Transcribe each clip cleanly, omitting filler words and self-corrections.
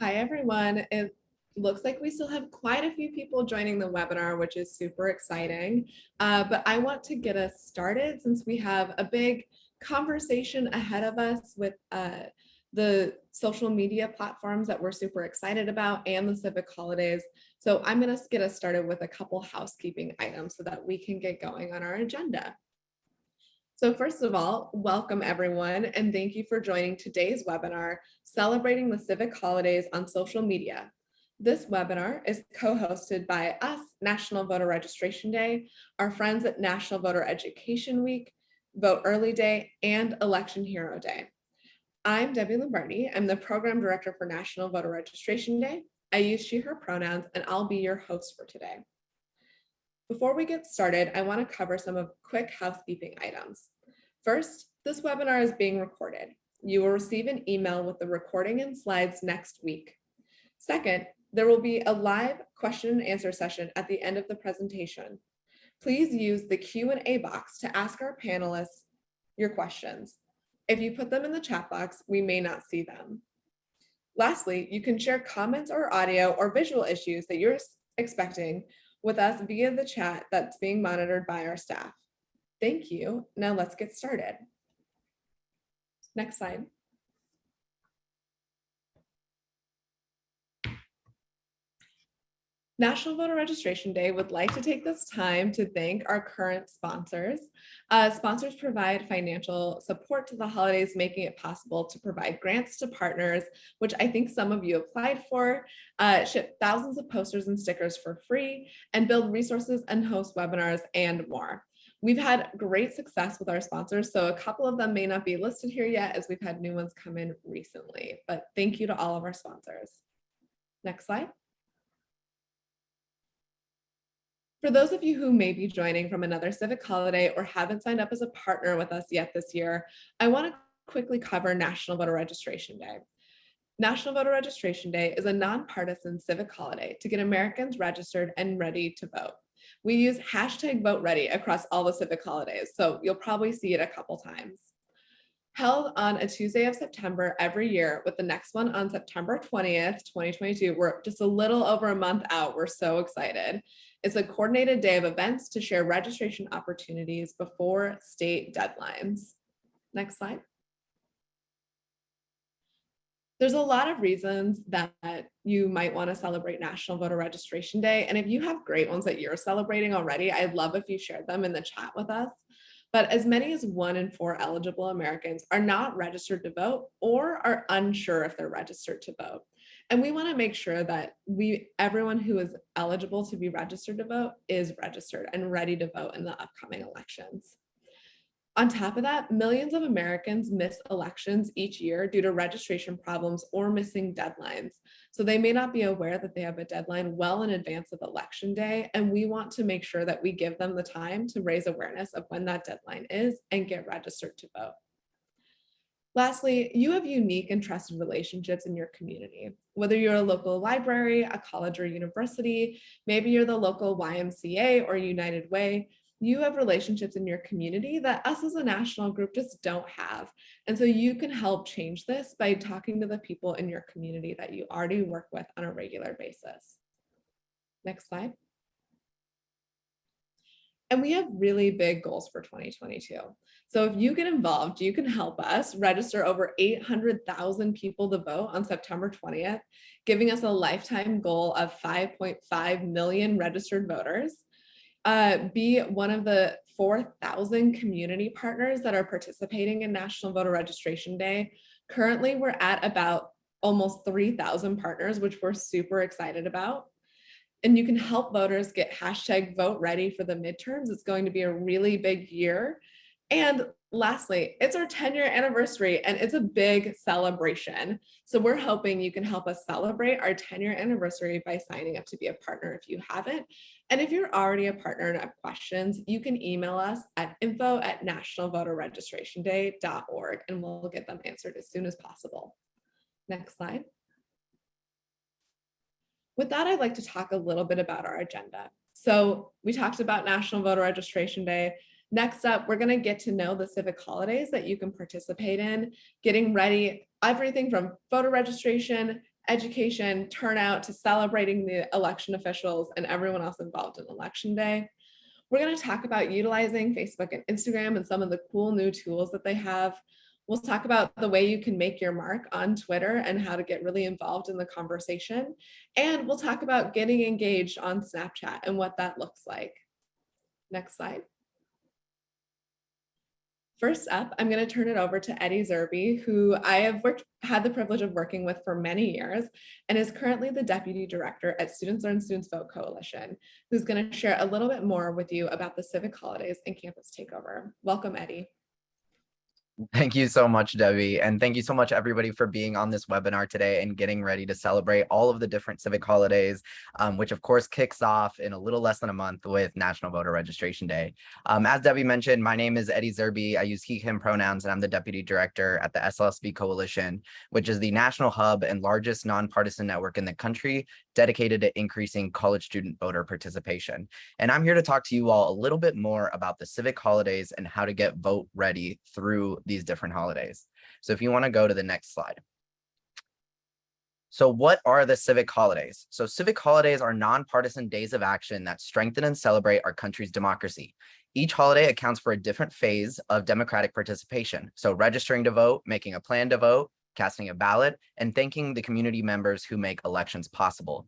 Hi, everyone. It looks like we still have quite a few people joining the webinar, which is super exciting. But I want to get us started since we have a big conversation ahead of us with the social media platforms that we're super excited about and the civic holidays. So I'm going to get us started with a couple housekeeping items so that we can get going on our agenda. So first of all, welcome everyone, and thank you for joining today's webinar, Celebrating the Civic Holidays on Social Media. This webinar is co-hosted by us, National Voter Registration Day, our friends at National Voter Education Week, Vote Early Day, and Election Hero Day. I'm Debbie Lombardi. I'm the Program Director for National Voter Registration Day. I use she, her pronouns, and I'll be your host for today. Before we get started, I want to cover some of quick housekeeping items. First, this webinar is being recorded. You will receive an email with the recording and slides next week. Second, there will be a live question and answer session at the end of the presentation. Please use the Q&A box to ask our panelists your questions. If you put them in the chat box, we may not see them. Lastly, you can share comments or audio or visual issues that you're expecting with us via the chat that's being monitored by our staff. Thank you. Now let's get started. Next slide. National Voter Registration Day would like to take this time to thank our current sponsors. Sponsors provide financial support to the holidays, making it possible to provide grants to partners, which I think some of you applied for, ship thousands of posters and stickers for free, and build resources and host webinars and more. We've had great success with our sponsors, so a couple of them may not be listed here yet as we've had new ones come in recently, but thank you to all of our sponsors. Next slide. For those of you who may be joining from another civic holiday or haven't signed up as a partner with us yet this year, I want to quickly cover National Voter Registration Day. National Voter Registration Day is a nonpartisan civic holiday to get Americans registered and ready to vote. We use #VoteReady across all the civic holidays, so you'll probably see it a couple times. Held on a Tuesday of September every year, with the next one on September 20th, 2022. We're just a little over a month out. We're so excited. It's a coordinated day of events to share registration opportunities before state deadlines. Next slide. There's a lot of reasons that you might want to celebrate National Voter Registration Day. And if you have great ones that you're celebrating already, I'd love if you shared them in the chat with us. But as many as 1 in 4 eligible Americans are not registered to vote or are unsure if they're registered to vote. And we want to make sure that everyone who is eligible to be registered to vote is registered and ready to vote in the upcoming elections. On top of that, millions of Americans miss elections each year due to registration problems or missing deadlines. So they may not be aware that they have a deadline well in advance of election day. And we want to make sure that we give them the time to raise awareness of when that deadline is and get registered to vote. Lastly, you have unique and trusted relationships in your community. Whether you're a local library, a college or university, maybe you're the local YMCA or United Way, you have relationships in your community that us as a national group just don't have. And so you can help change this by talking to the people in your community that you already work with on a regular basis. Next slide. And we have really big goals for 2022. So if you get involved, you can help us register over 800,000 people to vote on September 20th, giving us a lifetime goal of 5.5 million registered voters. Be one of the 4,000 community partners that are participating in National Voter Registration Day. Currently, we're at about almost 3,000 partners, which we're super excited about. And you can help voters get #VoteReady for the midterms. It's going to be a really big year. And lastly, it's our 10-year anniversary and it's a big celebration. So we're hoping you can help us celebrate our 10-year anniversary by signing up to be a partner if you haven't. And if you're already a partner and have questions, you can email us at info@nationalvoterregistrationday.org and we'll get them answered as soon as possible. Next slide. With that, I'd like to talk a little bit about our agenda. So we talked about National Voter Registration Day. Next up, we're going to get to know the civic holidays that you can participate in, getting ready, everything from voter registration, education, turnout, to celebrating the election officials and everyone else involved in Election Day. We're going to talk about utilizing Facebook and Instagram and some of the cool new tools that they have. We'll talk about the way you can make your mark on Twitter and how to get really involved in the conversation. And we'll talk about getting engaged on Snapchat and what that looks like. Next slide. First up, I'm going to turn it over to Eddie Zerby, who I have had the privilege of working with for many years and is currently the Deputy Director at Students Learn, Students Vote Coalition, who's going to share a little bit more with you about the civic holidays and campus takeover. Welcome, Eddie. Thank you so much, Debbie. And thank you so much, everybody, for being on this webinar today and getting ready to celebrate all of the different civic holidays, which of course kicks off in a little less than a month with National Voter Registration Day. As Debbie mentioned, my name is Eddie Zerby. I use he, him pronouns, and I'm the Deputy Director at the SLSV Coalition, which is the national hub and largest nonpartisan network in the country dedicated to increasing college student voter participation. And I'm here to talk to you all a little bit more about the civic holidays and how to get vote ready through these different holidays. So if you want to go to the next slide. So what are the civic holidays? So civic holidays are nonpartisan days of action that strengthen and celebrate our country's democracy. Each holiday accounts for a different phase of democratic participation. So registering to vote, making a plan to vote, casting a ballot, and thanking the community members who make elections possible.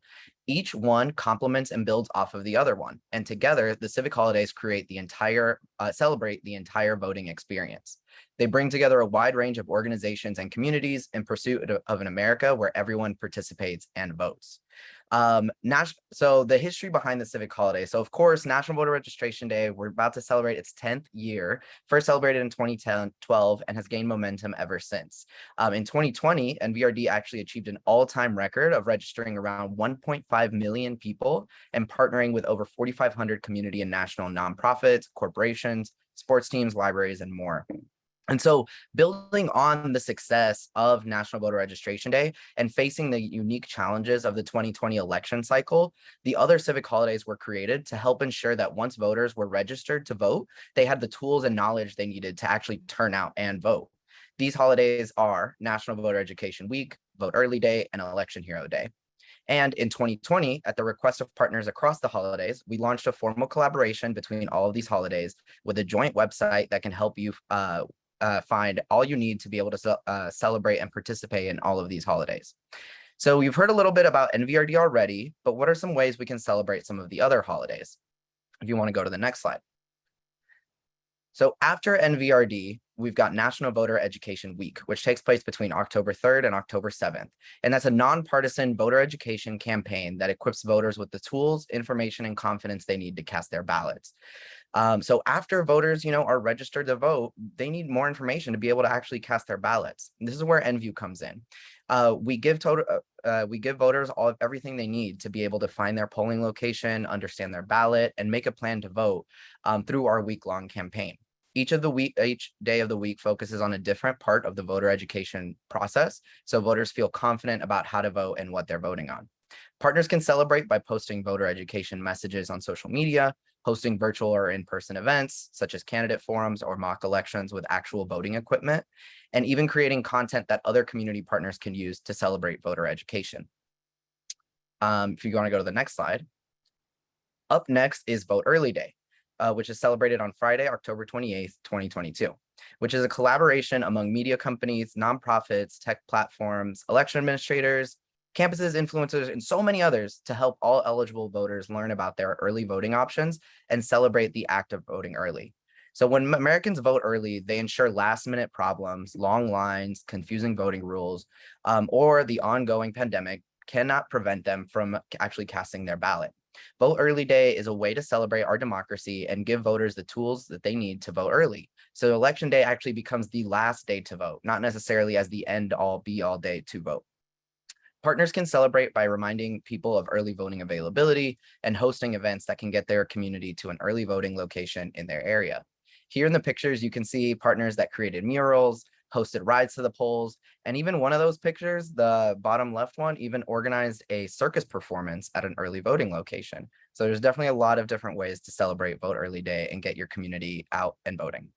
Each one complements and builds off of the other one. And together, the civic holidays create the entire, celebrate the entire voting experience. They bring together a wide range of organizations and communities in pursuit of an America where everyone participates and votes. So the history behind the civic holiday. So of course, National Voter Registration Day, we're about to celebrate its 10th year, first celebrated in 2012 and has gained momentum ever since. In 2020, NVRD actually achieved an all-time record of registering around 1.5 million people and partnering with over 4,500 community and national nonprofits, corporations, sports teams, libraries, and more. And so building on the success of National Voter Registration Day and facing the unique challenges of the 2020 election cycle, the other civic holidays were created to help ensure that once voters were registered to vote, they had the tools and knowledge they needed to actually turn out and vote. These holidays are National Voter Education Week, Vote Early Day, and Election Hero Day. And in 2020, at the request of partners across the holidays, we launched a formal collaboration between all of these holidays with a joint website that can help you find all you need to be able to celebrate and participate in all of these holidays. So you've heard a little bit about NVRD already, but what are some ways we can celebrate some of the other holidays? If you want to go to the next slide. So after NVRD, we've got National Voter Education Week, which takes place between October 3rd and October 7th. And that's a nonpartisan voter education campaign that equips voters with the tools, information, and confidence they need to cast their ballots. So after voters, are registered to vote, they need more information to be able to actually cast their ballots. And this is where NView comes in. We give voters everything they need to be able to find their polling location, understand their ballot, and make a plan to vote through our week-long campaign. Each day of the week focuses on a different part of the voter education process, so voters feel confident about how to vote and what they're voting on. Partners can celebrate by posting voter education messages on social media, hosting virtual or in-person events, such as candidate forums or mock elections with actual voting equipment, and even creating content that other community partners can use to celebrate voter education. If you want to go to the next slide. Up next is Vote Early Day, which is celebrated on Friday, October 28th, 2022, which is a collaboration among media companies, nonprofits, tech platforms, election administrators, campuses, influencers, and so many others to help all eligible voters learn about their early voting options and celebrate the act of voting early. So when Americans vote early, they ensure last-minute problems, long lines, confusing voting rules, or the ongoing pandemic cannot prevent them from actually casting their ballot. Vote Early Day is a way to celebrate our democracy and give voters the tools that they need to vote early. So Election Day actually becomes the last day to vote, not necessarily as the end-all, be-all day to vote. Partners can celebrate by reminding people of early voting availability and hosting events that can get their community to an early voting location in their area. Here in the pictures, you can see partners that created murals, hosted rides to the polls, and even one of those pictures, the bottom left one, even organized a circus performance at an early voting location. So there's definitely a lot of different ways to celebrate Vote Early Day and get your community out and voting.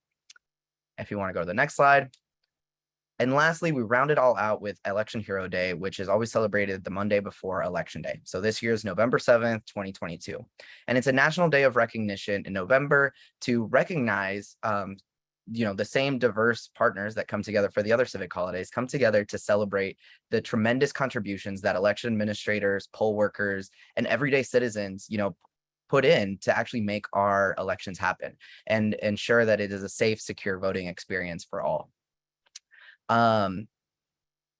If you want to go to the next slide. And lastly, we round it all out with Election Hero Day, which is always celebrated the Monday before Election Day. So this year is November 7th, 2022. And it's a national day of recognition in November to recognize the same diverse partners that come together for the other civic holidays come together to celebrate the tremendous contributions that election administrators, poll workers, and everyday citizens, put in to actually make our elections happen and ensure that it is a safe, secure voting experience for all.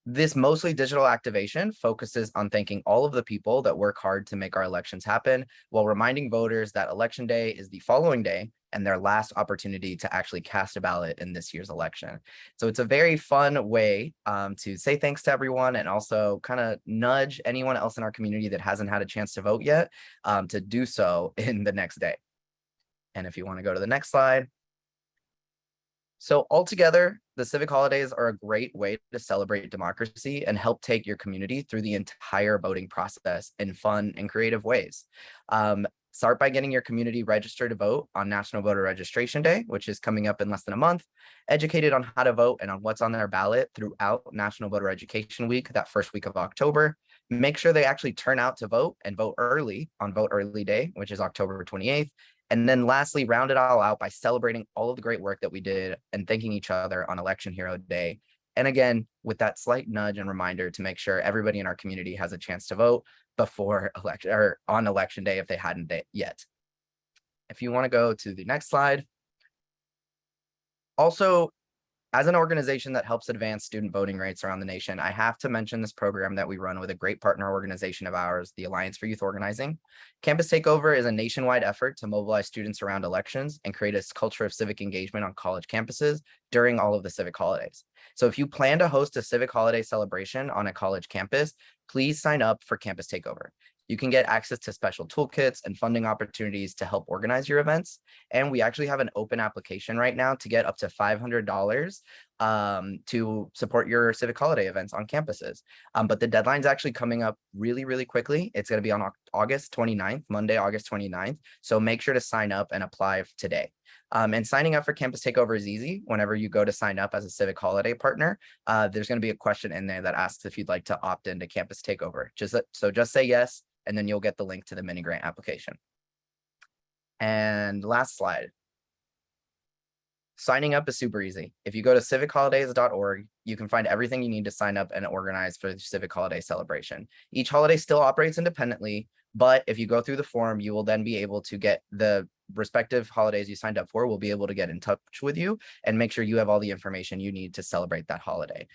This mostly digital activation focuses on thanking all of the people that work hard to make our elections happen, while reminding voters that Election Day is the following day and their last opportunity to actually cast a ballot in this year's election. So it's a very fun way to say thanks to everyone and also kind of nudge anyone else in our community that hasn't had a chance to vote yet to do so in the next day. And if you want to go to the next slide. So altogether, the civic holidays are a great way to celebrate democracy and help take your community through the entire voting process in fun and creative ways. Start by getting your community registered to vote on National Voter Registration Day, which is coming up in less than a month, educated on how to vote and on what's on their ballot throughout National Voter Education Week, that first week of October. Make sure they actually turn out to vote and vote early on Vote Early Day, which is October 28th. And then lastly, round it all out by celebrating all of the great work that we did and thanking each other on Election Hero Day. And again, with that slight nudge and reminder to make sure everybody in our community has a chance to vote before election or on Election Day if they hadn't yet. If you want to go to the next slide. Also, as an organization that helps advance student voting rates around the nation, I have to mention this program that we run with a great partner organization of ours, the Alliance for Youth Organizing. Campus Takeover is a nationwide effort to mobilize students around elections and create a culture of civic engagement on college campuses during all of the civic holidays. So if you plan to host a civic holiday celebration on a college campus, please sign up for Campus Takeover. You can get access to special toolkits and funding opportunities to help organize your events. And we actually have an open application right now to get up to $500 to support your civic holiday events on campuses. But the deadline's actually coming up really, really quickly. It's going to be on August 29th, Monday, August 29th. So make sure to sign up and apply today. And signing up for Campus Takeover is easy. Whenever you go to sign up as a civic holiday partner, there's going to be a question in there that asks if you'd like to opt into Campus Takeover. Just say yes, and then you'll get the link to the mini grant application. And last slide. Signing up is super easy. If you go to civicholidays.org, you can find everything you need to sign up and organize for the civic holiday celebration. Each holiday still operates independently, but if you go through the form, you will then be able to get the respective holidays you signed up for. Will be able to get in touch with you and make sure you have all the information you need to celebrate that holiday.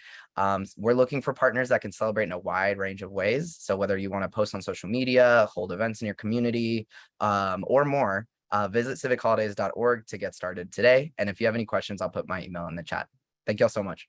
We're looking for partners that can celebrate in a wide range of ways. So whether you want to post on social media, hold events in your community, or more, visit civicholidays.org to get started today. And if you have any questions, I'll put my email in the chat. Thank you all so much.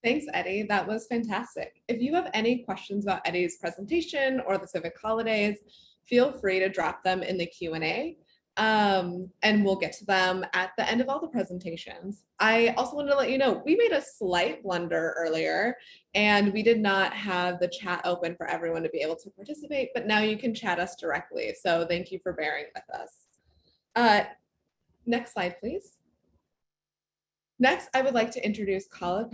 Thanks, Eddie. That was fantastic. If you have any questions about Eddie's presentation or the civic holidays, feel free to drop them in the Q&A. And we'll get to them at the end of all the presentations. I also wanted to let you know, we made a slight blunder earlier and we did not have the chat open for everyone to be able to participate, but now you can chat us directly. So thank you for bearing with us. Next slide, please. Next, I would like to introduce Colin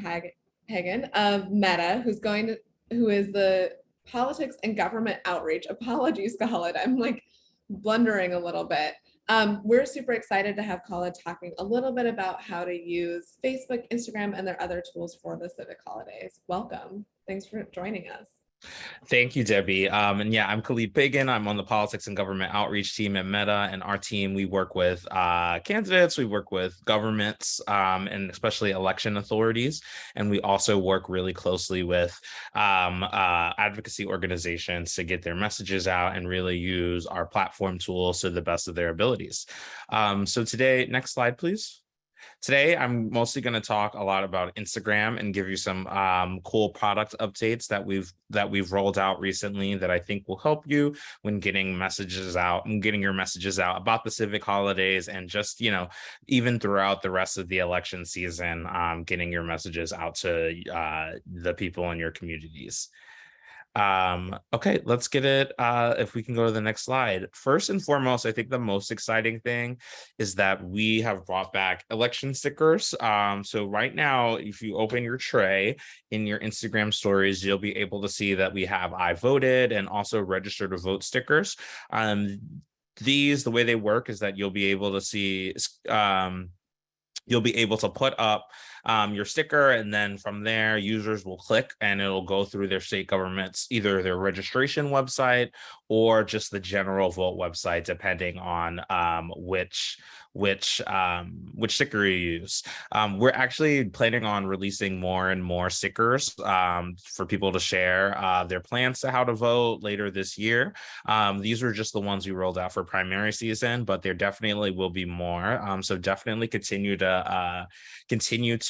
Pagan of Meta, who is the politics and government outreach. Apologies, Colin. I'm like blundering a little bit. We're super excited to have Colin talking a little bit about how to use Facebook, Instagram, and their other tools for the civic holidays. Welcome. Thanks for joining us. Thank you, Debbie. And yeah, I'm Khalid Pagan. I'm on the politics and government outreach team at Meta. And our team, we work with candidates, we work with governments, and especially election authorities. And we also work really closely with advocacy organizations to get their messages out and really use our platform tools to the best of their abilities. So today, next slide, please. Today, I'm mostly going to talk a lot about Instagram and give you some cool product updates that we've rolled out recently that I think will help you when getting messages out and getting your messages out about the civic holidays and just, even throughout the rest of the election season, getting your messages out to the people in your communities. Okay, let's get it. If we can go to the next slide. First and foremost, I think the most exciting thing is that we have brought back election stickers. So right now, if you open your tray in your Instagram stories, you'll be able to see that we have I voted and also register to vote stickers. These, the way they work is that you'll be able to see, you'll be able to put up your sticker, and then from there users will click and it'll go through their state government's, either their registration website or just the general vote website, depending on which sticker you use. We're actually planning on releasing more and more stickers for people to share their plans to how to vote later this year. These were just the ones we rolled out for primary season, but there definitely will be more. So definitely continue to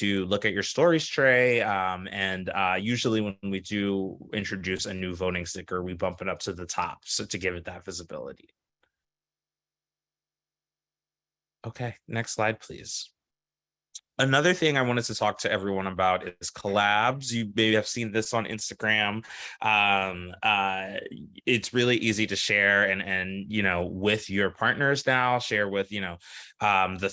look at your stories tray. And usually when we do introduce a new voting sticker, we bump it up to the top so to give it that visibility. Okay, next slide, please. Another thing I wanted to talk to everyone about is collabs. You may have seen this on Instagram. It's really easy to share and with your partners now, share with the other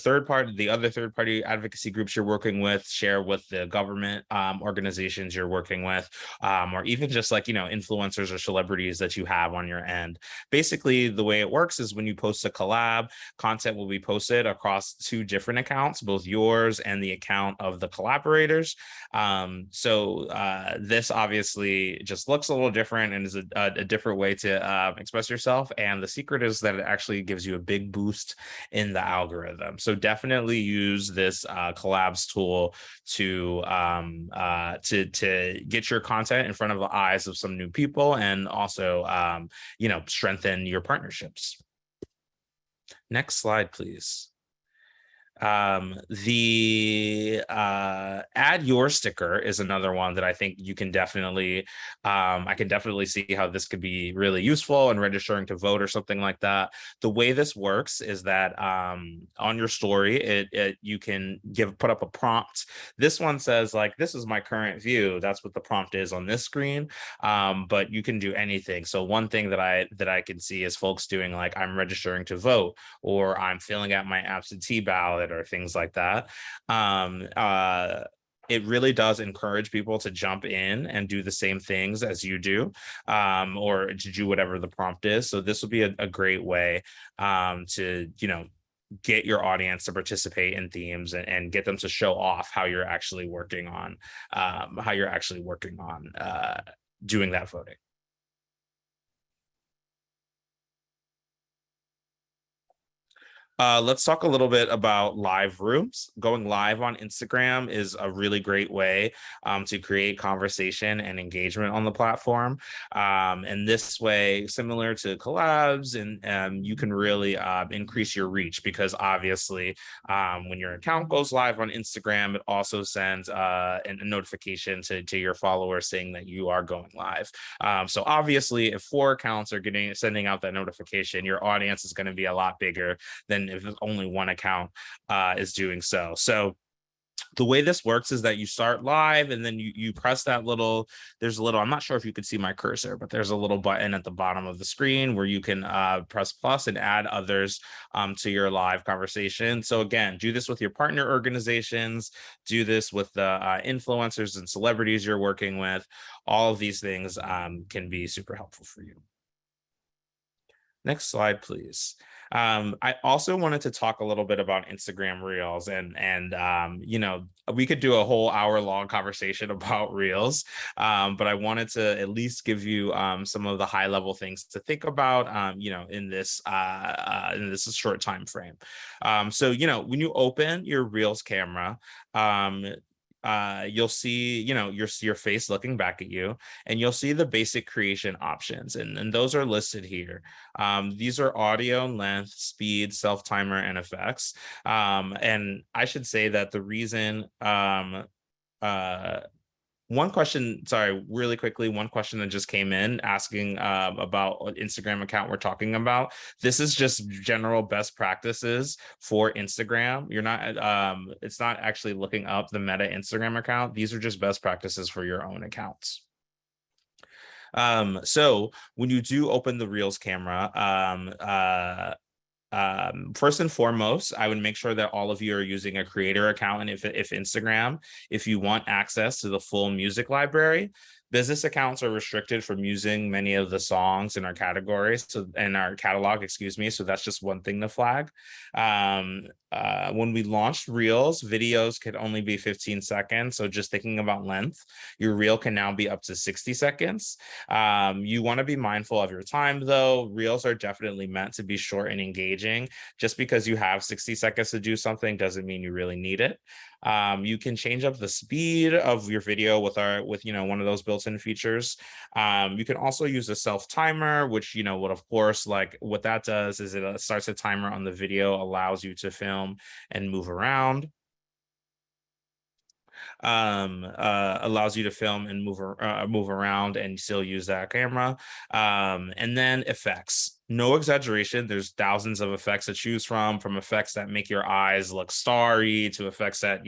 third party advocacy groups you're working with, share with the government organizations you're working with, or even just influencers or celebrities that you have on your end. Basically, the way it works is when you post a collab, content will be posted across 2 different accounts, both yours and the account of the collaborators. This obviously just looks a little different and is a different way to express yourself. And the secret is that it actually gives you a big boost in the algorithm. So definitely use this collabs tool to get your content in front of the eyes of some new people, and also strengthen your partnerships. Next slide, please. The add your sticker is another one that I think you can definitely, I can definitely see how this could be really useful in registering to vote or something like that. The way this works is that on your story, you can put up a prompt. This one says this is my current view. That's what the prompt is on this screen. But you can do anything. So one thing that I can see is folks doing I'm registering to vote, or I'm filling out my absentee ballot, or things like that. It really does encourage people to jump in and do the same things as you do, or to do whatever the prompt is. So this would be a great way to get your audience to participate in themes, and get them to show off how you're actually working on doing that voting. Let's talk a little bit about live rooms. Going live on Instagram is a really great way to create conversation and engagement on the platform. And this way, similar to collabs, and you can really increase your reach, because obviously when your account goes live on Instagram, it also sends a notification to your followers saying that you are going live. So obviously, if 4 accounts are sending out that notification, your audience is going to be a lot bigger than if only 1 account is doing so. So the way this works is that you start live, and then you press that there's a little, I'm not sure if you could see my cursor, but there's a little button at the bottom of the screen where you can press plus and add others to your live conversation. So again, do this with your partner organizations, do this with the influencers and celebrities you're working with. All of these things can be super helpful for you. Next slide, please. I also wanted to talk a little bit about Instagram Reels, and we could do a whole hour-long conversation about Reels, but I wanted to at least give you some of the high-level things to think about, in this short time frame. So when you open your Reels camera, you'll see your face looking back at you, and you'll see the basic creation options, and those are listed here. These are audio, length, speed, self timer, and effects. And I should say that the reason one question, sorry, really quickly, one question that just came in asking about what Instagram account we're talking about. This is just general best practices for Instagram. You're not, it's not actually looking up the Meta Instagram account. These are just best practices for your own accounts. So when you do open the Reels camera, first and foremost, I would make sure that all of you are using a creator account. And if Instagram, if you want access to the full music library, business accounts are restricted from using many of the songs in our categories, so in our catalog, excuse me. So that's just one thing to flag. When we launched Reels, videos could only be 15 seconds. So just thinking about length, your reel can now be up to 60 seconds. You want to be mindful of your time, though. Reels are definitely meant to be short and engaging. Just because you have 60 seconds to do something doesn't mean you really need it. You can change up the speed of your video with one of those built-in features. You can also use a self timer, which would, of course, like what that does is it starts a timer on the video, allows you to film and move around. Allows you to film and move around and still use that camera. And then effects. No exaggeration, there's thousands of effects to choose from effects that make your eyes look starry to effects that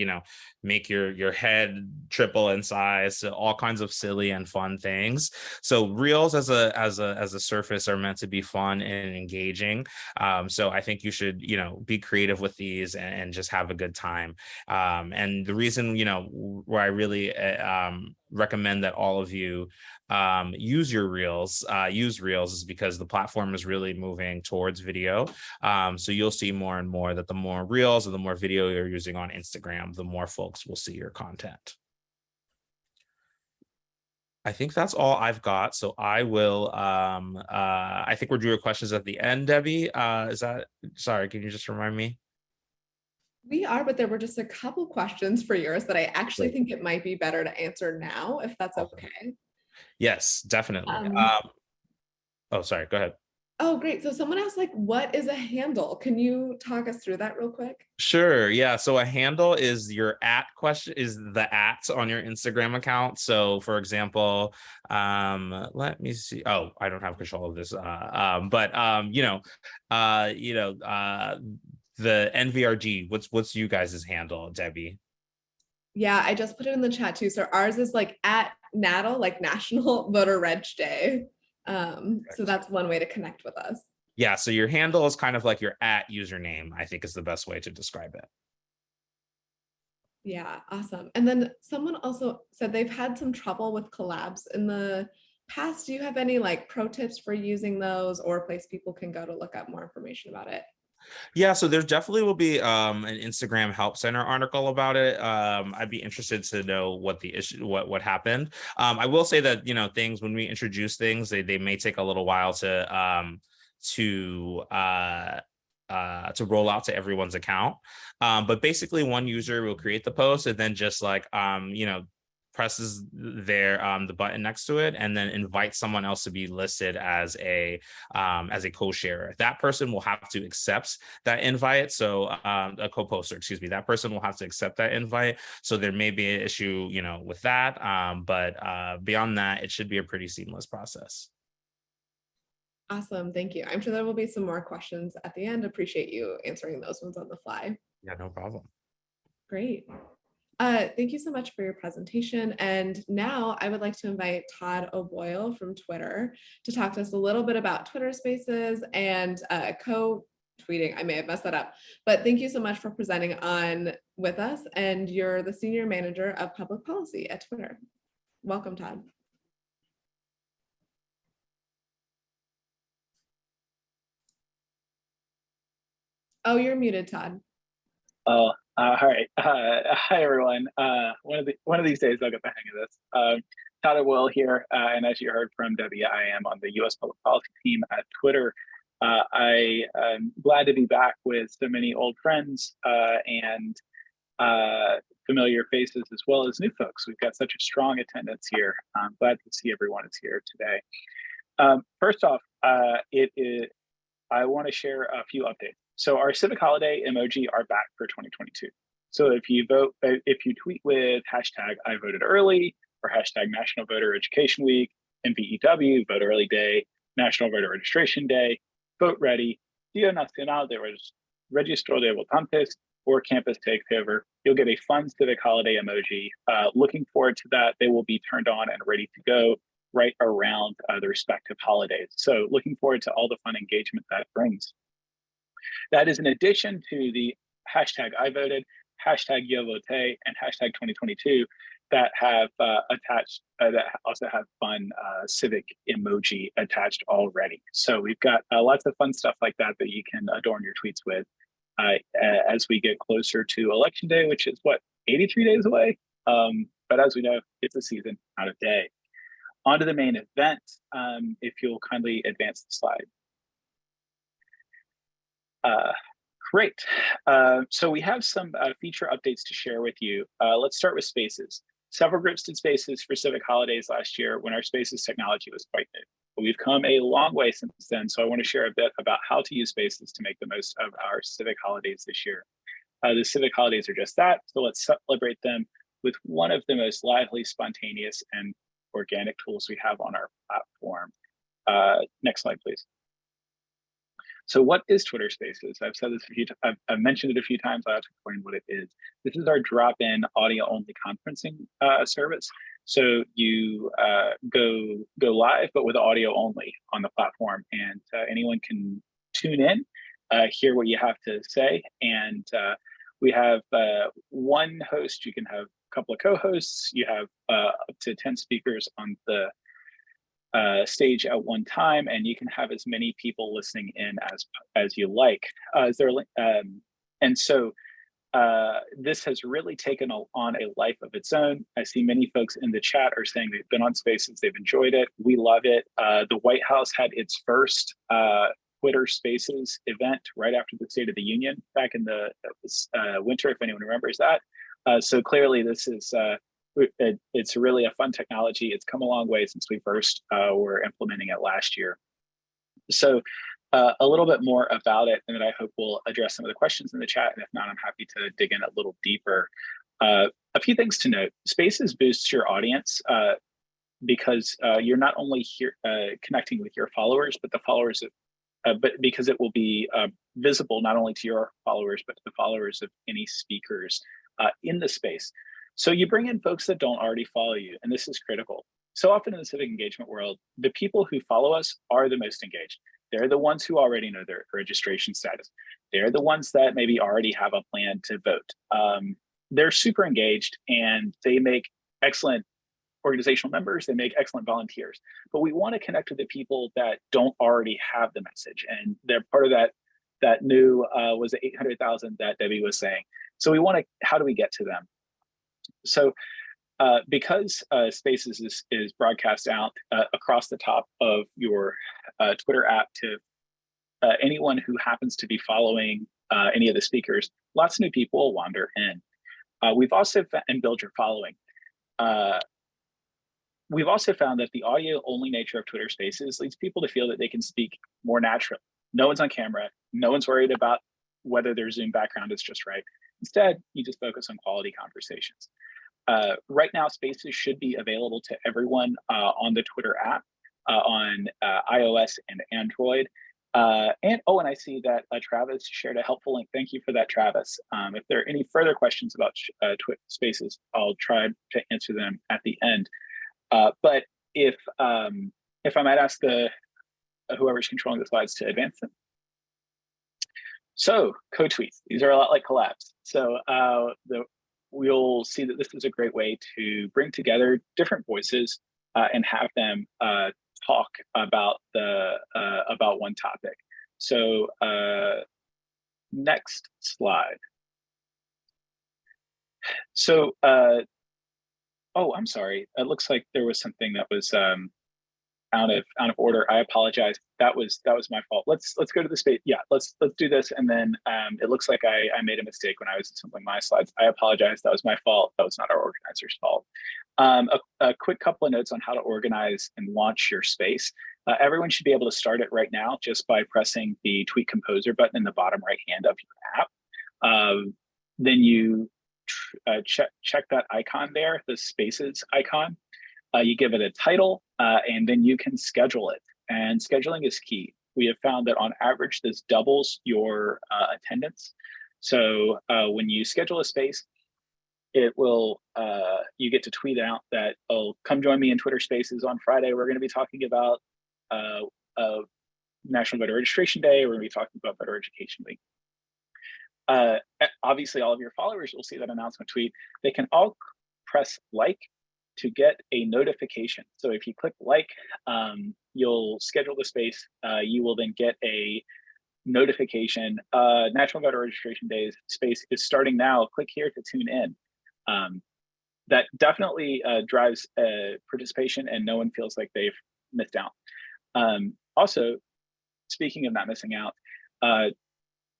make your head triple in size, to all kinds of silly and fun things. So Reels as a surface are meant to be fun and engaging. So I think you should be creative with these and just have a good time. And the reason where I really recommend that all of you use Reels is because the platform is really moving towards video. So you'll see more and more that the more Reels or the more video you're using on Instagram, the more folks will see your content. I think that's all I've got. So I will, I think we're doing questions at the end, Debbie. Sorry, can you just remind me? We are, but there were just a couple questions for yours that I actually think it might be better to answer now, if that's okay. Yes, definitely. Oh, sorry, go ahead. Oh, great. So someone asked, what is a handle? Can you talk us through that real quick? Sure. Yeah. So a handle is your is the at on your Instagram account. So for example, let me see. Oh, I don't have control of this. The NVRG, what's you guys' handle, Debbie? Yeah, I just put it in the chat too. So ours is at NATL, National Voter Reg Day. So that's one way to connect with us. Yeah, so your handle is kind of like your at username, I think is the best way to describe it. Yeah, awesome. And then someone also said they've had some trouble with collabs in the past. Do you have any pro tips for using those, or a place people can go to look up more information about it? Yeah, so there definitely will be an Instagram help center article about it. I'd be interested to know what the issue, what happened. I will say that things, when we introduce things, they may take a little while to roll out to everyone's account. But basically, one user will create the post and then just presses the button next to it and then invite someone else to be listed as a co-sharer. That person will have to accept that invite. So a co-poster, excuse me, that person will have to accept that invite. So there may be an issue, with that. But beyond that, it should be a pretty seamless process. Awesome. Thank you. I'm sure there will be some more questions at the end. Appreciate you answering those ones on the fly. Yeah, no problem. Great. Thank you so much for your presentation. And now I would like to invite Todd O'Boyle from Twitter to talk to us a little bit about Twitter Spaces and co-tweeting. I may have messed that up, but thank you so much for presenting on with us. And you're the Senior Manager of Public Policy at Twitter. Welcome, Todd. Oh, you're muted, Todd. Oh, all right. Hi, everyone. One of these days, I'll get the hang of this. Todd O'Boyle here, and as you heard from Debbie, I am on the U.S. Public Policy team at Twitter. I am glad to be back with so many old friends and familiar faces, as well as new folks. We've got such a strong attendance here. I'm glad to see everyone is here today. First off, I want to share a few updates. So our Civic holiday emoji are back for 2022. So if you tweet with hashtag I voted early or hashtag National Voter Education Week, NVEW, Vote Early Day, National Voter Registration Day, Vote Ready, Día Nacional de Registro de Votantes, or Campus Takeover, you'll get a fun Civic holiday emoji. Looking forward to that. They will be turned on and ready to go right around the respective holidays. So looking forward to all the fun engagement that brings. That is in addition to the hashtag I voted, hashtag Yo Vote, and hashtag 2022 that have attached, that also have fun Civic emoji attached already. So we've got lots of fun stuff like that that you can adorn your tweets with as we get closer to Election Day, which is what, 83 days away? But as we know, it's a season, not a day. On to the main event, if you'll kindly advance the slide. Great. So we have some feature updates to share with you. Let's start with Spaces. Several groups did Spaces for Civic Holidays last year when our Spaces technology was quite new. But we've come a long way since then, so I want to share a bit about how to use Spaces to make the most of our Civic Holidays this year. The Civic Holidays are just that, so let's celebrate them with one of the most lively, spontaneous, and organic tools we have on our platform. Next slide, please. So what is Twitter Spaces? I've said this a few times. I've mentioned it a few times. I have to explain what it is. This is our drop-in audio-only conferencing service. So you go live, but with audio only on the platform, and anyone can tune in, hear what you have to say, and we have one host. You can have a couple of co-hosts. You have up to 10 speakers on the stage at one time, and you can have as many people listening in as you like. And so this has really taken on a life of its own. I see many folks in the chat are saying they've been on Spaces, they've enjoyed it. We love it. The White House had its first Twitter Spaces event right after the State of the Union back in the winter, if anyone remembers that. So clearly this is it's really a fun technology. It's come a long way since we first were implementing it last year. So a little bit more about it, and then I hope we'll address some of the questions in the chat. And if not, I'm happy to dig in a little deeper. A few things to note: Spaces boosts your audience because you're not only here connecting with your followers, but the followers of, but because it will be visible not only to your followers, but to the followers of any speakers in the space. So you bring in folks that don't already follow you, and this is critical. So often in the civic engagement world, the people who follow us are the most engaged. They're the ones who already know their registration status. They're the ones that maybe already have a plan to vote. They're super engaged, and they make excellent organizational members. They make excellent volunteers. But we want to connect with the people that don't already have the message, and they're part of that new was the 800,000 that Debbie was saying. So we want to, how do we get to them? So because Spaces is broadcast out across the top of your Twitter app to anyone who happens to be following any of the speakers, lots of new people will wander in. We've also and build your following. We've also found that the audio-only nature of Twitter Spaces leads people to feel that they can speak more naturally. No one's on camera. No one's worried about whether their Zoom background is just right. Instead, you just focus on quality conversations. Right now, Spaces should be available to everyone on the Twitter app on iOS and Android. And I see that Travis shared a helpful link. Thank you for that, Travis. If there are any further questions about Spaces, I'll try to answer them at the end. But if I might ask whoever's controlling the slides to advance them. So co-tweets, these are a lot like collabs. So we'll see that this is a great way to bring together different voices and have them talk about one topic. So next slide. So oh, I'm sorry. It looks like there was something that was out of order. I apologize. That was my fault. Let's go to the space. Yeah, let's do this. And then it looks like I made a mistake when I was assembling my slides. I apologize. That was my fault. That was not our organizer's fault. A quick couple of notes on how to organize and launch your space. Everyone should be able to start it right now just by pressing the Tweet Composer button in the bottom right hand of your app. Then you check that icon there, the Spaces icon. You give it a title, and then you can schedule it. And scheduling is key. We have found that on average, this doubles your attendance. So when you schedule a space, it will, you get to tweet out that, oh, come join me in Twitter Spaces on Friday. We're going to be talking about National Voter Registration Day. We're going to be talking about Voter Education Week. Obviously, all of your followers will see that announcement tweet. They can all press like to get a notification. So if you click like, you'll schedule the space. You will then get a notification. National Voter Registration Day space is starting now. Click here to tune in. That definitely drives participation, and no one feels like they've missed out. Also, speaking of not missing out,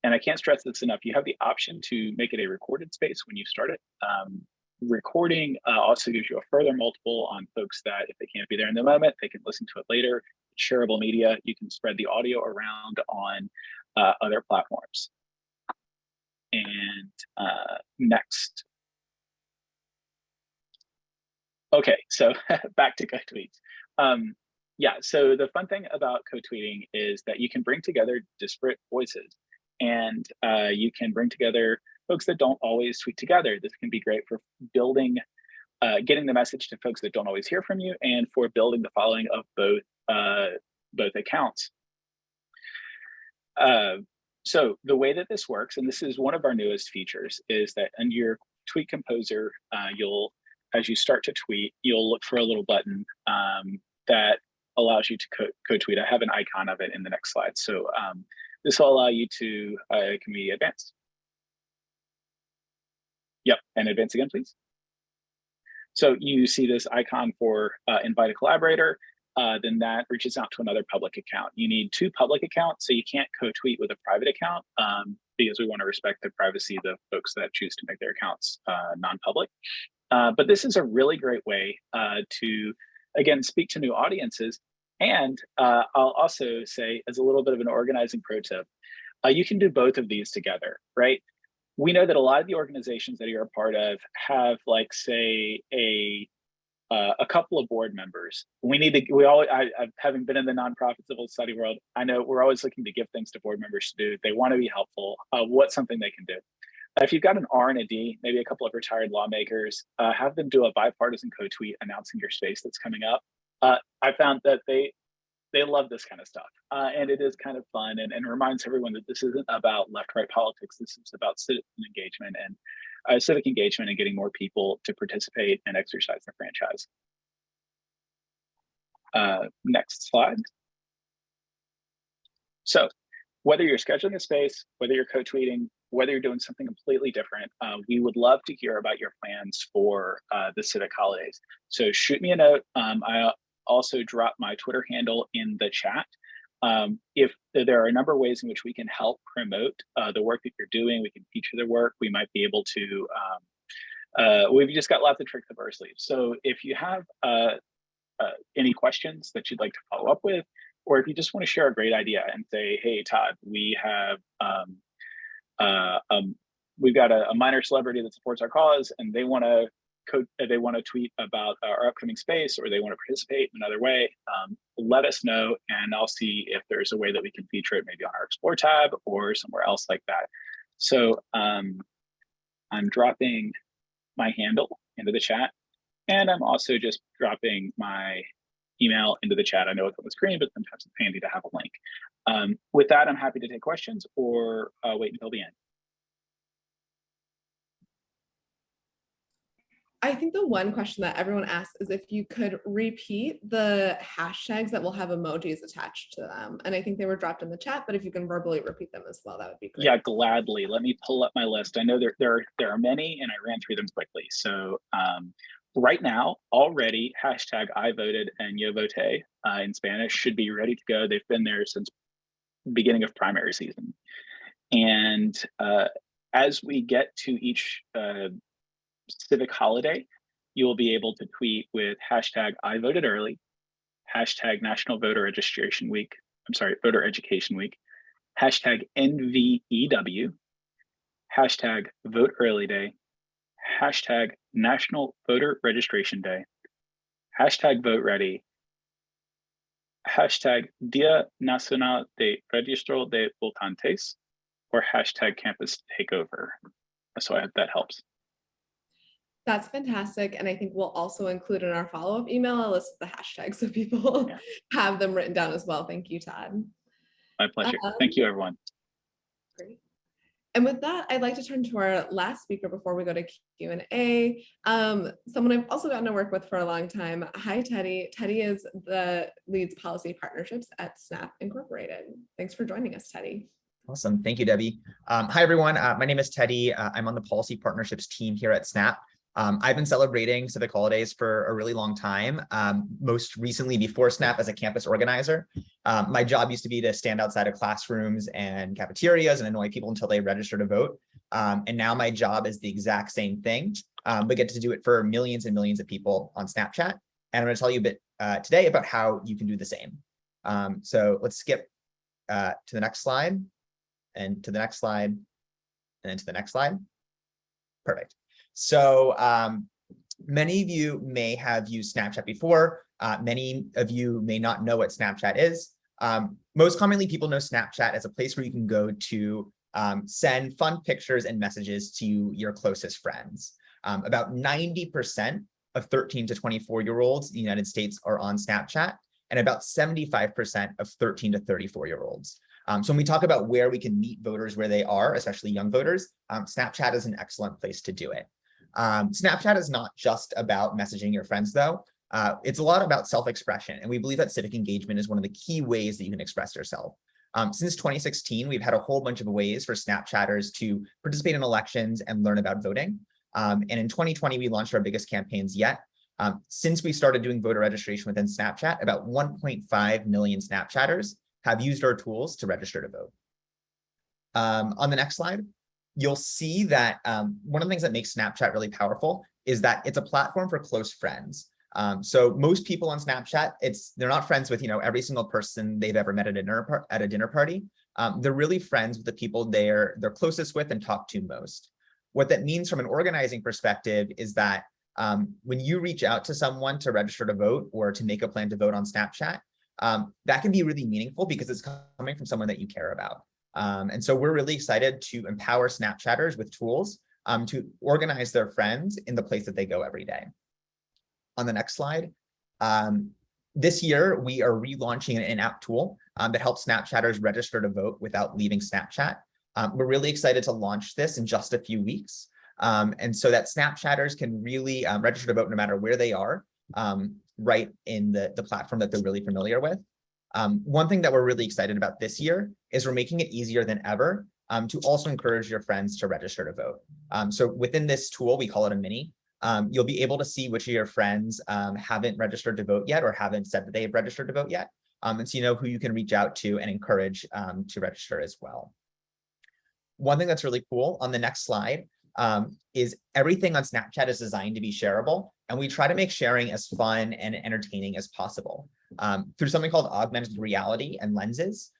and I can't stress this enough, you have the option to make it a recorded space when you start it. Recording also gives you a further multiple on folks that if they can't be there in the moment, they can listen to it later. Shareable media, you can spread the audio around on other platforms. And next. Okay, so back to co-tweets. Yeah, so the fun thing about co-tweeting is that you can bring together disparate voices, and you can bring together folks that don't always tweet together. This can be great for building, getting the message to folks that don't always hear from you, and for building the following of both accounts. So the way that this works, and this is one of our newest features, is that under your tweet composer, as you start to tweet, you'll look for a little button that allows you to co-tweet. I have an icon of it in the next slide. So this will allow you to, can we advance? Yep, and advance again, please. So you see this icon for invite a collaborator, then that reaches out to another public account. You need 2 public accounts, so you can't co-tweet with a private account because we want to respect the privacy of the folks that choose to make their accounts non-public. But this is a really great way to, again, speak to new audiences. And I'll also say, as a little bit of an organizing pro tip, you can do both of these together, right? We know that a lot of the organizations that you're a part of have, like, say, a couple of board members. Having been in the nonprofit civil society world, I know we're always looking to give things to board members to do. They want to be helpful. What's something they can do? If you've got an R and a D, maybe a couple of retired lawmakers, have them do a bipartisan co-tweet announcing your space that's coming up. I found that they love this kind of stuff, and it is kind of fun, and reminds everyone that this isn't about left-right politics. This is about citizen engagement and civic engagement, and getting more people to participate and exercise their franchise. Next slide. So whether you're scheduling a space, whether you're co-tweeting, whether you're doing something completely different, we would love to hear about your plans for the civic holidays. So shoot me a note. I also drop my Twitter handle in the chat. If there are a number of ways in which we can help promote the work that you're doing, we can feature the work, we might be able to, we've just got lots of tricks up our sleeves. So if you have any questions that you'd like to follow up with, or if you just want to share a great idea and say, hey, Todd, we have, we've got a minor celebrity that supports our cause, and they want to tweet about our upcoming space, or they want to participate in another way, let us know, and I'll see if there's a way that we can feature it, maybe on our Explore tab or somewhere else like that. So I'm dropping my handle into the chat, and I'm also just dropping my email into the chat. I know it's on the screen, but sometimes it's handy to have a link. With that, I'm happy to take questions or wait until the end. I think the one question that everyone asks is if you could repeat the hashtags that will have emojis attached to them. And I think they were dropped in the chat, but if you can verbally repeat them as well, that would be great. Yeah, gladly. Let me pull up my list. I know there are many, and I ran through them quickly. So right now, already, hashtag I voted and Yo Voté in Spanish should be ready to go. They've been there since beginning of primary season. And as we get to each civic holiday, you will be able to tweet with hashtag I voted early, hashtag National Voter Registration Week, Voter Education Week, hashtag NVEW, hashtag Vote Early Day, hashtag National Voter Registration Day, hashtag Vote Ready, hashtag Día Nacional de Registro de Votantes, or hashtag Campus Takeover. So I hope that helps. That's fantastic. And I think we'll also include in our follow-up email a list of the hashtags so people Yeah. have them written down as well. Thank you, Todd. My pleasure. Thank you, everyone. Great. And with that, I'd like to turn to our last speaker before we go to Q&A. Someone I've also gotten to work with for a long time. Hi, Teddy. Teddy leads policy partnerships at Snap Incorporated. Thanks for joining us, Teddy. Awesome. Thank you, Debbie. Hi, everyone. My name is Teddy. I'm on the policy partnerships team here at Snap. I've been celebrating Civic holidays for a really long time, most recently before Snap as a campus organizer. My job used to be to stand outside of classrooms and cafeterias and annoy people until they register to vote. And now my job is the exact same thing, but get to do it for millions and millions of people on Snapchat. And I'm going to tell you a bit today about how you can do the same. So let's skip to the next slide, and to the next slide, and then to the next slide. Perfect. So many of you may have used Snapchat before. Many of you may not know what Snapchat is. Most commonly, people know Snapchat as a place where you can go to send fun pictures and messages to your closest friends. About 90% of 13 to 24-year-olds in the United States are on Snapchat, and about 75% of 13 to 34-year-olds. So when we talk about where we can meet voters where they are, especially young voters, Snapchat is an excellent place to do it. Snapchat is not just about messaging your friends, though. It's a lot about self-expression, and we believe that civic engagement is one of the key ways that you can express yourself. Since 2016, we've had a whole bunch of ways for Snapchatters to participate in elections and learn about voting. And in 2020, we launched our biggest campaigns yet. Since we started doing voter registration within Snapchat, about 1.5 million Snapchatters have used our tools to register to vote. On the next slide, you'll see that one of the things that makes Snapchat really powerful is that it's a platform for close friends. So most people on Snapchat, they're not friends with every single person they've ever met at a dinner party. They're really friends with the people they're closest with and talk to most. What that means from an organizing perspective is that when you reach out to someone to register to vote or to make a plan to vote on Snapchat, that can be really meaningful because it's coming from someone that you care about. And so we're really excited to empower Snapchatters with tools to organize their friends in the place that they go every day. On the next slide, this year we are relaunching an in-app tool that helps Snapchatters register to vote without leaving Snapchat. We're really excited to launch this in just a few weeks. And so that Snapchatters can really register to vote no matter where they are, right in the platform that they're really familiar with. One thing that we're really excited about this year is we're making it easier than ever to also encourage your friends to register to vote. So within this tool, we call it a mini. You'll be able to see which of your friends haven't registered to vote yet or haven't said that they've registered to vote yet. And so you know who you can reach out to and encourage to register as well. One thing that's really cool on the next slide is everything on Snapchat is designed to be shareable, and we try to make sharing as fun and entertaining as possible. Through something called augmented reality and lenses,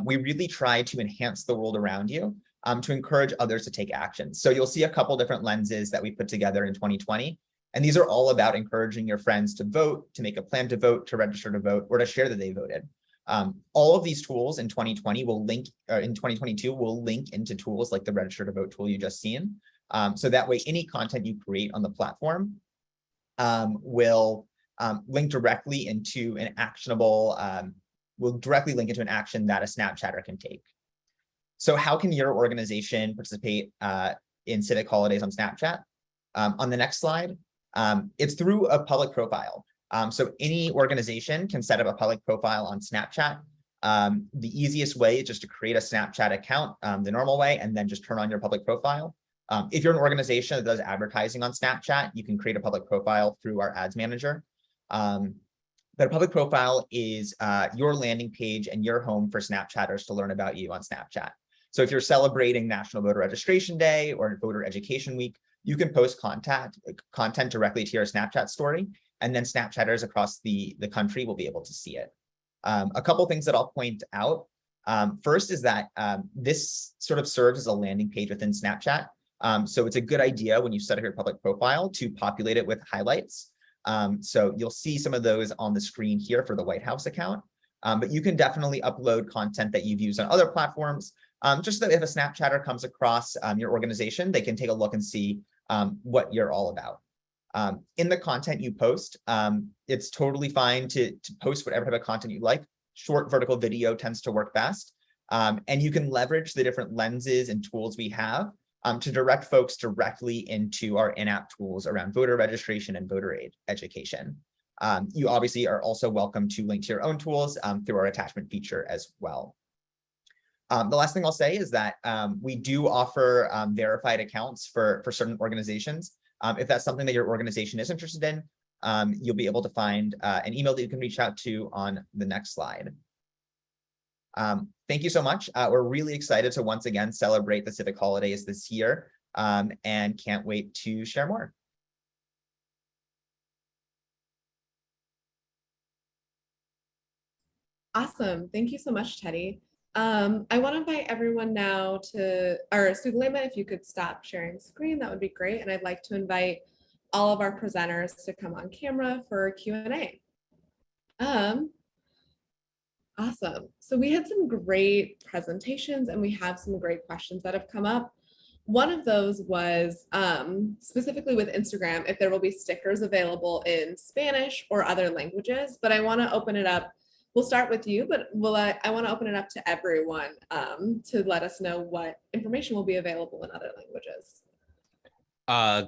we really try to enhance the world around you to encourage others to take action. So you'll see a couple different lenses that we put together in 2020, and these are all about encouraging your friends to vote, to make a plan to vote, to register to vote, or to share that they voted. All of these tools in 2020 will link, or in 2022 will link into tools like the register to vote tool you just seen. So that way, any content you create on the platform will link directly into an actionable, will directly link into an action that a Snapchatter can take. So how can your organization participate in Civic holidays on Snapchat? On the next slide, it's through a public profile. So any organization can set up a public profile on Snapchat. The easiest way is just to create a Snapchat account the normal way and then just turn on your public profile. If you're an organization that does advertising on Snapchat, you can create a public profile through our ads manager. But a public profile is your landing page and your home for Snapchatters to learn about you on Snapchat. So if you're celebrating National Voter Registration Day or Voter Education Week, you can post content directly to your Snapchat story, and then Snapchatters across the country will be able to see it. A couple things that I'll point out. First is that this sort of serves as a landing page within Snapchat. So it's a good idea when you set up your public profile to populate it with highlights. So you'll see some of those on the screen here for the White House account. But you can definitely upload content that you've used on other platforms, just so that if a Snapchatter comes across your organization, they can take a look and see what you're all about. In the content you post, it's totally fine to post whatever type of content you like. Short vertical video tends to work best. And you can leverage the different lenses and tools we have to direct folks directly into our in-app tools around voter registration and voter aid education. You obviously are also welcome to link to your own tools through our attachment feature as well. The last thing I'll say is that we do offer verified accounts for certain organizations. If that's something that your organization is interested in, you'll be able to find an email that you can reach out to on the next slide. Thank you so much. We're really excited to once again celebrate the Civic holidays this year and can't wait to share more. Awesome. Thank you so much, Teddy. I want to invite everyone now to, or Suglema, if you could stop sharing screen, that would be great. And I'd like to invite all of our presenters to come on camera for Q&A. Awesome. So we had some great presentations and we have some great questions that have come up. One of those was specifically with Instagram, if there will be stickers available in Spanish or other languages, but I want to open it up. We'll start with you, but I want to open it up to everyone to let us know what information will be available in other languages.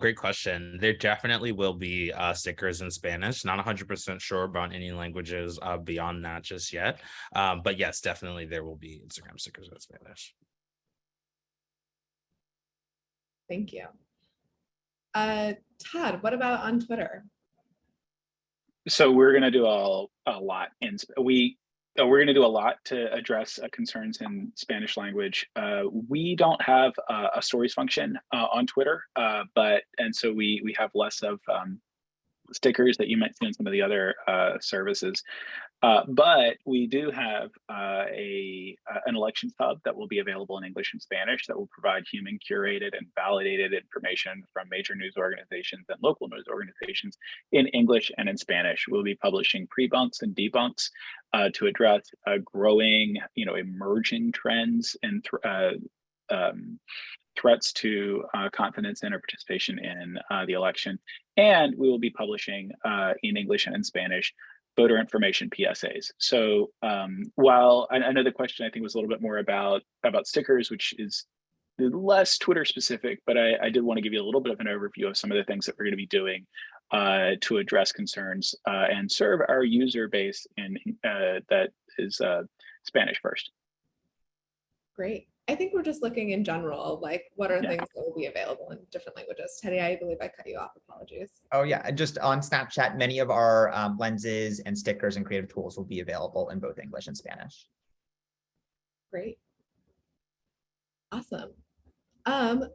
Great question. There definitely will be stickers in Spanish. Not 100% sure about any languages beyond that just yet. But yes, definitely there will be Instagram stickers in Spanish. Thank you. Todd, what about on Twitter? So we're going to do a lot in we're going to do a lot to address concerns in Spanish language. We don't have a stories function on Twitter, and so we have less of stickers that you might see on some of the other services. But we do have an elections hub that will be available in English and Spanish that will provide human curated and validated information from major news organizations and local news organizations in English and in Spanish. We'll be publishing pre-bunks and debunks to address growing, emerging trends and threats to confidence in or participation in the election. And we will be publishing in English and in Spanish voter information PSAs. So while I know the question I think was a little bit more about stickers, which is less Twitter specific, but I did want to give you a little bit of an overview of some of the things that we're going to be doing to address concerns and serve our user base that is Spanish first. Great. I think we're just looking in general, like what are things that will be available in different languages? Teddy, I believe I cut you off. Apologies. Oh yeah, just on Snapchat, many of our lenses and stickers and creative tools will be available in both English and Spanish. Great. Awesome.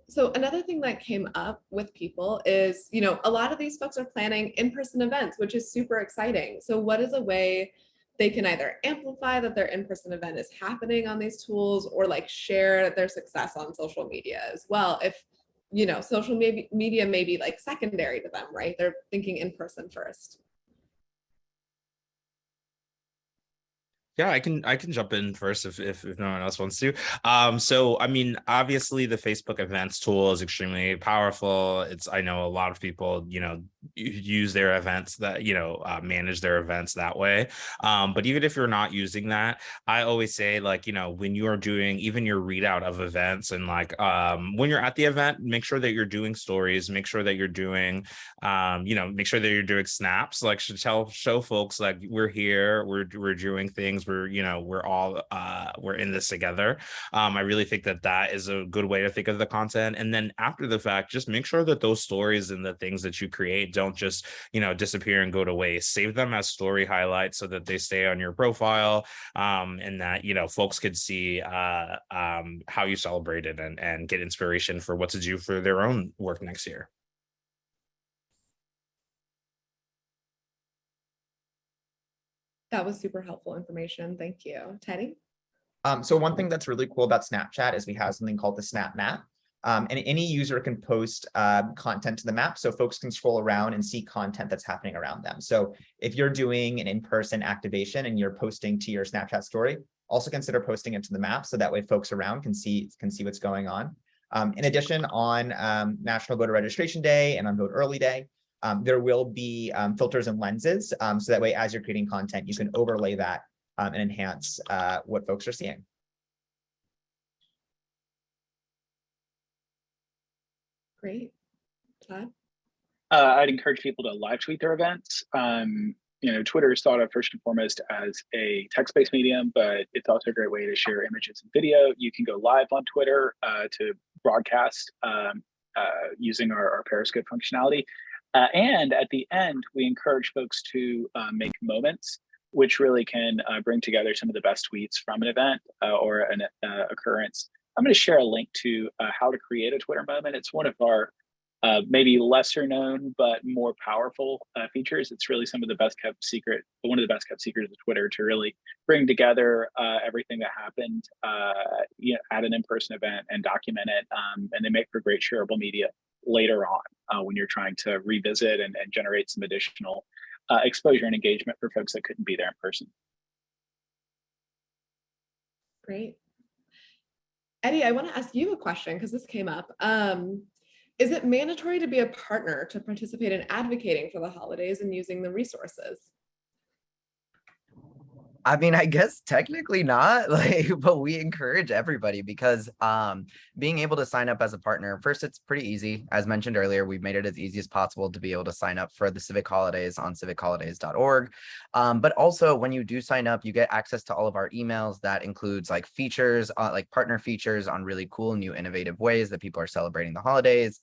So another thing that came up with people is, a lot of these folks are planning in-person events, which is super exciting. So what is a way they can either amplify that their in-person event is happening on these tools or like share their success on social media as well? If, social media may be like secondary to them, right? They're thinking in person first. Yeah, I can jump in first if no one else wants to. So I mean, obviously the Facebook events tool is extremely powerful. I know a lot of people, use their events that, manage their events that way. But even if you're not using that, I always say when you are doing even your readout of events and when you're at the event, make sure that you're doing stories, make sure that you're doing, make sure that you're doing snaps, show folks we're here, we're doing things. We're all we're in this together. I really think that is a good way to think of the content. And then after the fact, just make sure that those stories and the things that you create don't just disappear and go to waste. Save them as story highlights so that they stay on your profile, and that folks could see how you celebrated and get inspiration for what to do for their own work next year. That was super helpful information. Thank you. Teddy? So one thing that's really cool about Snapchat is we have something called the Snap Map. And any user can post content to the map so folks can scroll around and see content that's happening around them. So if you're doing an in-person activation and you're posting to your Snapchat story, also consider posting it to the map so that way folks around can see what's going on. In addition, on National Voter Registration Day and on Vote Early Day, there will be filters and lenses. So that way, as you're creating content, you can overlay that and enhance what folks are seeing. Great. Todd? I'd encourage people to live tweet their events. Twitter is thought of first and foremost as a text-based medium, but it's also a great way to share images and video. You can go live on Twitter to broadcast using our Periscope functionality. And at the end, we encourage folks to make moments, which really can bring together some of the best tweets from an event or an occurrence. I'm going to share a link to how to create a Twitter moment. It's one of our maybe lesser known but more powerful features. It's really some of the best kept secret, one of the best kept secrets of Twitter, to really bring together everything that happened at an in-person event and document it. And they make for great shareable media later on when you're trying to revisit and generate some additional exposure and engagement for folks that couldn't be there in person. Great. Eddie, I want to ask you a question because this came up. Is it mandatory to be a partner to participate in advocating for the holidays and using the resources? I mean, I guess technically not, but we encourage everybody because being able to sign up as a partner, first, it's pretty easy. As mentioned earlier, we've made it as easy as possible to be able to sign up for the Civic Holidays on civicholidays.org. But also when you do sign up, you get access to all of our emails. That includes like features, like partner features on really cool, new, innovative ways that people are celebrating the holidays.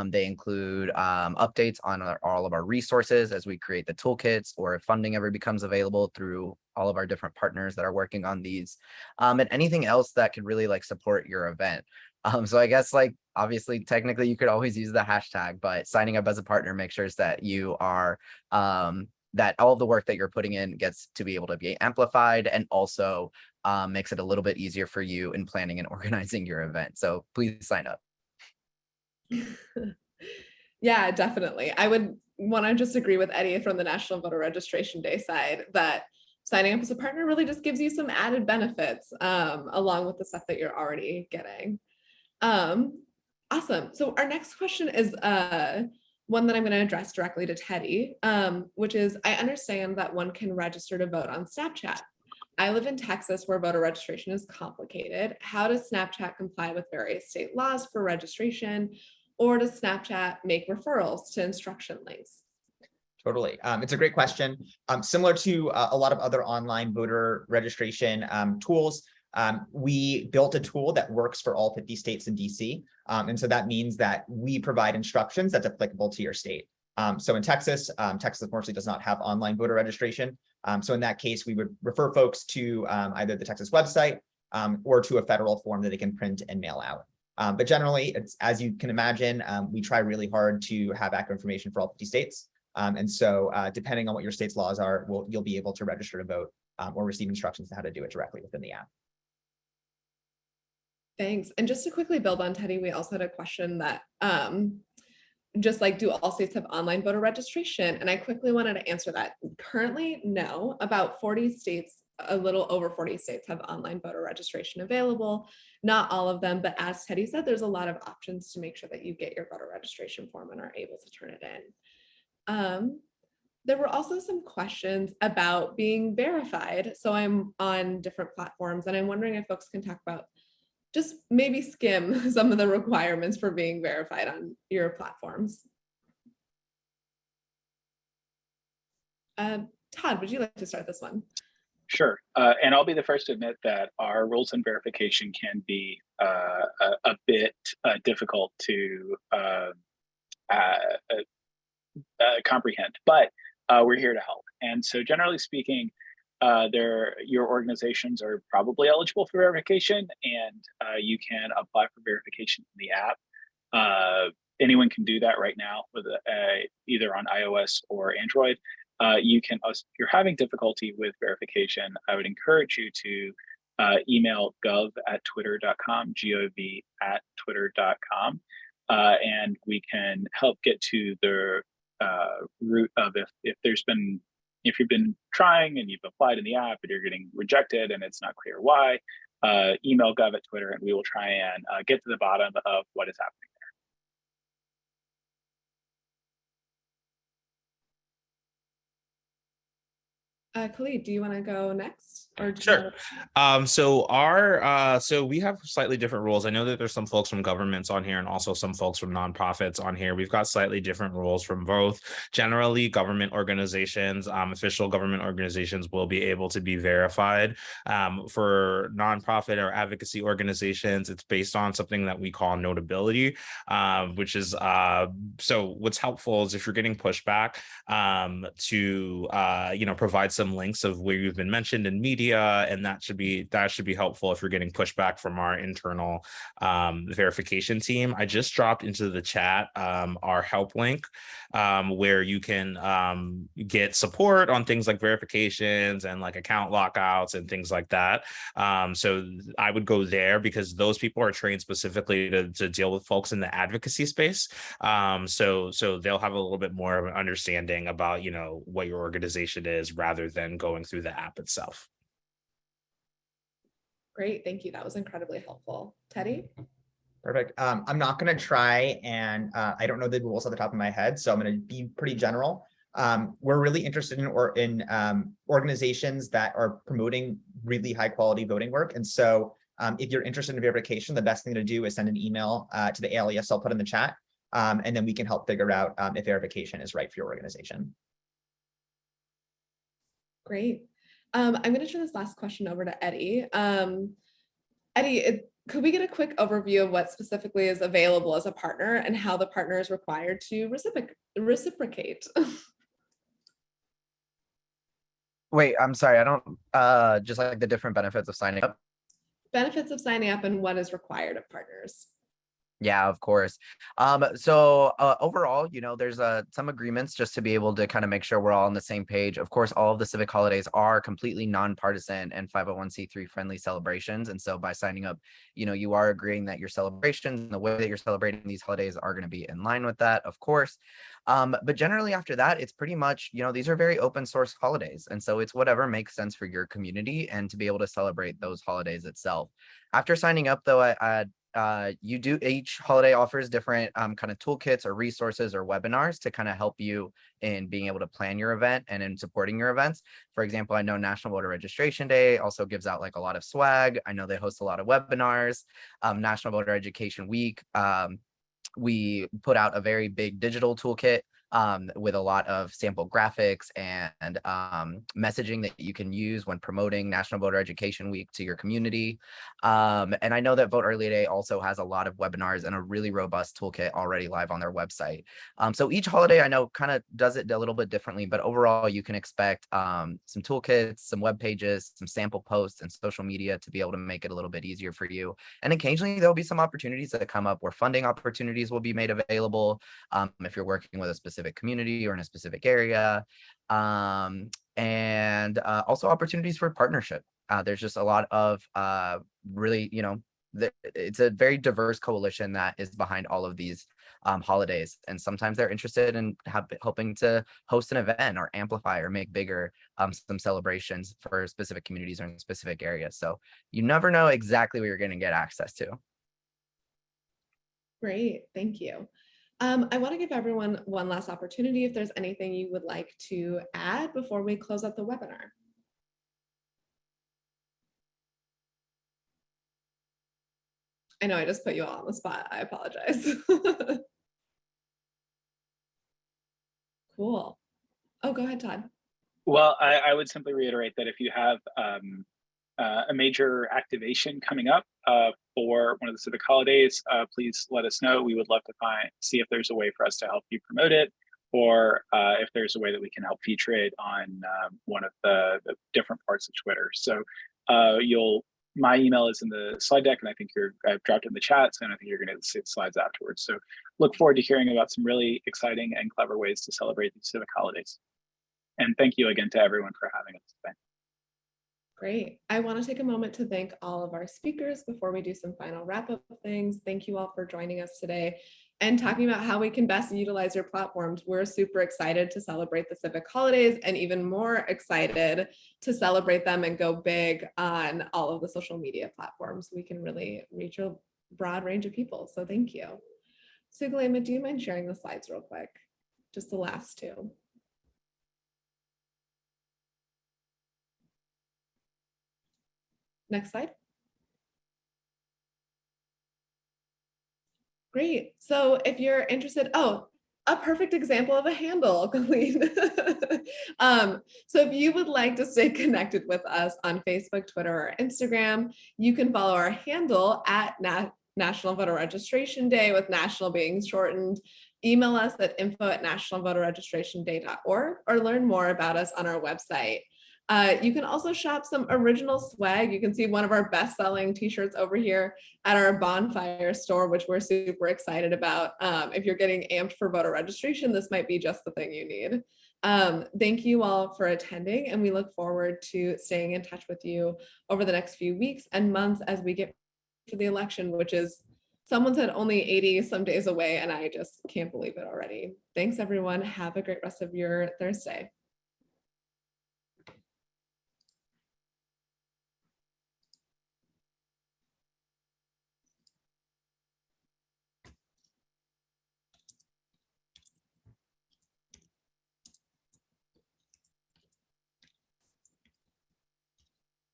They include updates on all of our resources as we create the toolkits, or if funding ever becomes available through all of our different partners that are working on these, and anything else that could really like support your event. So I guess like obviously technically you could always use the hashtag, but signing up as a partner makes sure that you are that all of the work that you're putting in gets to be able to be amplified, and also makes it a little bit easier for you in planning and organizing your event. So please sign up. Yeah, definitely. I would want to just agree with Eddie from the National Voter Registration Day side that signing up as a partner really just gives you some added benefits along with the stuff that you're already getting. Awesome. So our next question is one that I'm going to address directly to Teddy, which is, I understand that one can register to vote on Snapchat. I live in Texas where voter registration is complicated. How does Snapchat comply with various state laws for registration, or does Snapchat make referrals to instruction links? Totally. It's a great question. Similar to a lot of other online voter registration tools, we built a tool that works for all 50 states and DC. And so that means that we provide instructions that's applicable to your state. So in Texas, Texas unfortunately does not have online voter registration. So in that case, we would refer folks to either the Texas website or to a federal form that they can print and mail out. But generally, it's, as you can imagine, we try really hard to have accurate information for all 50 states. And so depending on what your state's laws are, you'll be able to register to vote or receive instructions on how to do it directly within the app. Thanks. And just to quickly build on Teddy, we also had a question that just like, do all states have online voter registration? And I quickly wanted to answer that. Currently, no. About 40 states, a little over 40 states have online voter registration available. Not all of them, but as Teddy said, there's a lot of options to make sure that you get your voter registration form and are able to turn it in. There were also some questions about being verified. So I'm on different platforms and I'm wondering if folks can talk about, just maybe skim some of the requirements for being verified on your platforms. Todd, would you like to start this one? Sure. And I'll be the first to admit that our rules and verification can be a bit difficult to comprehend, but we're here to help. And so generally speaking, your organizations are probably eligible for verification, and you can apply for verification in the app. Anyone can do that right now with either on iOS or Android. You can, if you're having difficulty with verification, I would encourage you to email gov@twitter.com, gov@twitter.com, and we can help get to the root of if you've been trying and you've applied in the app and you're getting rejected and it's not clear why, email Gov at Twitter, and we will try and get to the bottom of what is happening. Khalid, do you want to go next? Or Sure. So we have slightly different rules. I know that there's some folks from governments on here and also some folks from nonprofits on here. We've got slightly different rules from both. Generally, government organizations, official government organizations will be able to be verified. For nonprofit or advocacy organizations, it's based on something that we call notability, which is so what's helpful is if you're getting pushback to provide some links of where you've been mentioned in media, and that should be helpful if you're getting pushback from our internal verification team. I just dropped into the chat our help link where you can get support on things like verifications and like account lockouts and things like that. So I would go there because those people are trained specifically to deal with folks in the advocacy space. So they'll have a little bit more of an understanding about, what your organization is rather than going through the app itself. Great, thank you. That was incredibly helpful. Teddy? Perfect. I'm not going to try and I don't know the rules off the top of my head, so I'm going to be pretty general. We're really interested in organizations that are promoting really high quality voting work. And so if you're interested in verification, the best thing to do is send an email to the alias I'll put in the chat, and then we can help figure out if verification is right for your organization. Great. I'm going to turn this last question over to Eddie. Eddie, could we get a quick overview of what specifically is available as a partner and how the partner is required to reciprocate? Wait, I'm sorry. I don't just like the different benefits of signing up. Benefits of signing up and what is required of partners. Yeah, of course. So overall, there's some agreements just to be able to kind of make sure we're all on the same page. Of course, all of the civic holidays are completely nonpartisan and 501c3 friendly celebrations. And so by signing up, you are agreeing that your celebrations and the way that you're celebrating these holidays are going to be in line with that, of course. But generally after that, it's pretty much, these are very open source holidays. And so it's whatever makes sense for your community and to be able to celebrate those holidays itself. After signing up, though, each holiday offers different kind of toolkits or resources or webinars to kind of help you in being able to plan your event and in supporting your events. For example, I know National Voter Registration Day also gives out like a lot of swag. I know they host a lot of webinars. National Voter Education Week, we put out a very big digital toolkit with a lot of sample graphics and messaging that you can use when promoting National Voter Education Week to your community. And I know that Vote Early Day also has a lot of webinars and a really robust toolkit already live on their website. So each holiday I know kind of does it a little bit differently, but overall you can expect some toolkits, some web pages, some sample posts and social media to be able to make it a little bit easier for you. And occasionally there'll be some opportunities that come up where funding opportunities will be made available if you're working with a specific community or in a specific area, and also opportunities for partnership. There's just a lot of really, it's a very diverse coalition that is behind all of these holidays, and sometimes they're interested in hoping to host an event or amplify or make bigger some celebrations for specific communities or in specific areas. So you never know exactly what you're going to get access to. Great, thank you. I want to give everyone one last opportunity if there's anything you would like to add before we close out the webinar. I know I just put you all on the spot. I apologize. Cool. Oh, go ahead, Todd. Well, I would simply reiterate that if you have a major activation coming up for one of the civic holidays, please let us know. We would love to see if there's a way for us to help you promote it, or if there's a way that we can help feature it on one of the different parts of Twitter. So my email is in the slide deck, and I think I've dropped it in the chat, and I think you're going to see the slides afterwards. So look forward to hearing about some really exciting and clever ways to celebrate these civic holidays. And thank you again to everyone for having us today. Great. I want to take a moment to thank all of our speakers before we do some final wrap up things. Thank you all for joining us today. and talking about how we can best utilize your platforms. We're super excited to celebrate the civic holidays and even more excited to celebrate them and go big on all of the social media platforms. We can really reach a broad range of people. So thank you. Sugalema, do you mind sharing the slides real quick? Just the last two. Next slide. Great. So if you're interested, oh, a perfect example of a handle, Colleen. So if you would like to stay connected with us on Facebook, Twitter, or Instagram, you can follow our handle at National Voter Registration Day, with national being shortened. Email us at info@nationalvoterregistrationday.org or learn more about us on our website. You can also shop some original swag. You can see one of our best-selling t-shirts over here at our bonfire store, which we're super excited about. If you're getting amped for voter registration, this might be just the thing you need. Thank you all for attending, and we look forward to staying in touch with you over the next few weeks and months as we get to the election, which is, someone said, only 80 some days away, and I just can't believe it already. Thanks, everyone. Have a great rest of your Thursday.